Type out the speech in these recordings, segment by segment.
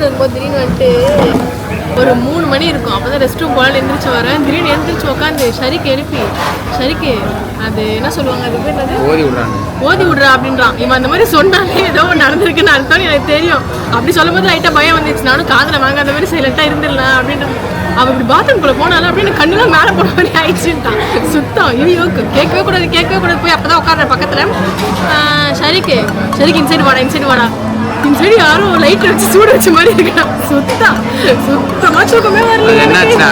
தூங்கிட்டு இருக்கும்போது திடீர்னு வந்துட்டு ஒரு 3 மணி இருக்கும். அப்போ தான் ரெஸ்ட் ரூம் போகலான்னு எழுந்திரிச்சு வரேன். திடீர்னு எழுந்திரிச்சு உட்காந்து ஷரிக்கு எழுப்பி ஷரிக்கு அது என்ன சொல்லுவாங்க அது பேர் என்னது ஓதி விட்றா அப்படின்றான். இவன் அந்த மாதிரி சொன்னாலே ஏதோ ஒன்று நடந்திருக்குன்னு அர்த்தம் எனக்கு தெரியும். அப்படி சொல்லும் போது லைட்டாக பயம் வந்துச்சு. நானும் காதில் வாங்க அந்த மாதிரி சைலண்ட்டாக இருந்துடலாம் அப்படின்ற. அவள் இப்படி பாத்ரூம்குள்ளே போனாலும் அப்படின்னு கண்ணுலாம் மேலே போன மாதிரி ஆயிடுச்சுட்டான். சுத்தம் ஐயோ கேட்கவே கூடாது போய் அப்போ தான் உட்கார்ற பக்கத்தில் ஷரிக்கு இன்சைடு வாடா இந்த சைடு யாரும் லைட் வச்சு சூடு வச்ச மாதிரி இருக்கா. சுத்தமா தூக்கமே வரல. என்னாச்சுன்னா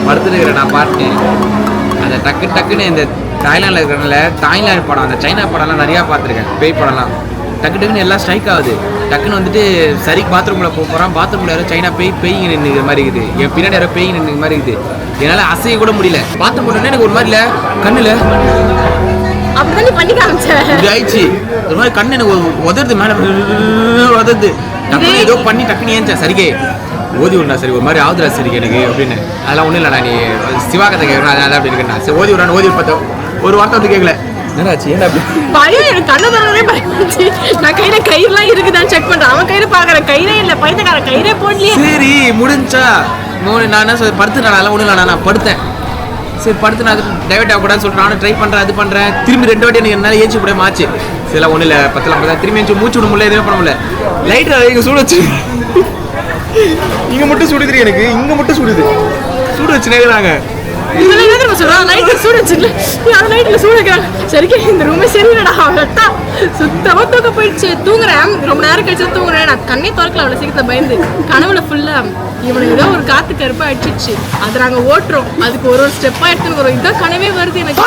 படுத்துருக்கிறேன் நான் பார்த்தேன். அந்த டக்குன்னு இந்த தாய்லாண்டில் இருக்கிறனால தாய்லாந்து படம் அந்த சைனா படம்லாம் நிறையா பார்த்துருக்கேன். பேய் படம்லாம் டக்குன்னு எல்லாம் ஸ்ட்ரைக் ஆகுது. டக்குன்னு வந்துட்டு சரிக்கு பாத்ரூமில் போகிறான். பாத்ரூமில் யாரோ சைனா பேய் நின்றுக்கிற மாதிரி இருக்குது. என் பின்னாடி யாரோ பேய் நின்றுக்கிற மாதிரி இருக்குது. என்னால் அசைய கூட முடியல. பாத்ரூம் போட்டோன்னே எனக்கு ஒரு மாதிரி இல்லை கண்ணில் அப்படிதான் பண்ணி காமிச்சேன். இப்படி ஆயிடுச்சு. ஒரு மாதிரி கண்ணு எனக்கு உதறது மேலே உதறது. டக்குன்னு ஏதோ பண்ணி டக்குன்னு ஏஞ்சேன். சரிக்கே ஓதி விடா சரி ஒரு மாதிரி ஆகுதுரா சரிக்கு எனக்கு அப்படின்னு. அதெல்லாம் ஒன்றும் இல்லைண்ணா நீ சிவாகத்தை கேட்கணும் அதான் அப்படி இருக்குண்ணா. சரி ஓதி விடான்னு ஓதி பார்த்தோம். ஒரு வார்த்தை வந்து கேட்கல. என்னாச்சு ஏன்னா அப்படி பயம் எனக்கு கண்ணை தரவே பயந்துச்சு. நான் கையில கயிறுலாம் இருக்குதான்னு செக் பண்றேன். அவன் கையில பாக்குறேன் கயிறே இல்லை. பைத்தக்காரன் கயிறே போடலையே. சரி முடிஞ்சா நான் என்ன சொல்ல படுத்து நான் ஒன்றும் இல்லை நான் படுத்தேன். சரி படுத்து நான் அது டைவர்ட் ஆகக்கூடாதுன்னு சொல்லிட்டு நானும் ட்ரை பண்ணுறேன் அது பண்ணுறேன். திரும்பி 2 வாட்டி எனக்கு என்னால் ஏச்சு கூட மாச்சு. சில ஒன்றும் இல்லை 10 திரும்பி ஏச்சு மூச்சு விட முடியல எதுவுமே பண்ண முடியல. லைட்டு இங்கே சூடு வச்சு இங்கே மட்டும் சுடுது எனக்கு இங்கே மட்டும் சூடு வச்சுனே நாங்கள் இந்த ரூமே சரிடா சுத்தமா தூக்க போயிடுச்சு. தூங்குறேன் ரொம்ப நேரம் கழிச்சு தூங்குறேன். நான் கண்ணே திறக்கல அவ்வளவு சீக்கிரத்தை பயந்து. கனவுல ஃபுல்லா இவனுக்கு ஏதோ ஒரு காத்து கருப்பா அடிச்சிச்சு. அதை நாங்க ஓட்டுறோம். அதுக்கு ஒரு ஸ்டெப்பா எடுத்துன்னு வரோம். இதான் கனவே வருது எனக்கு.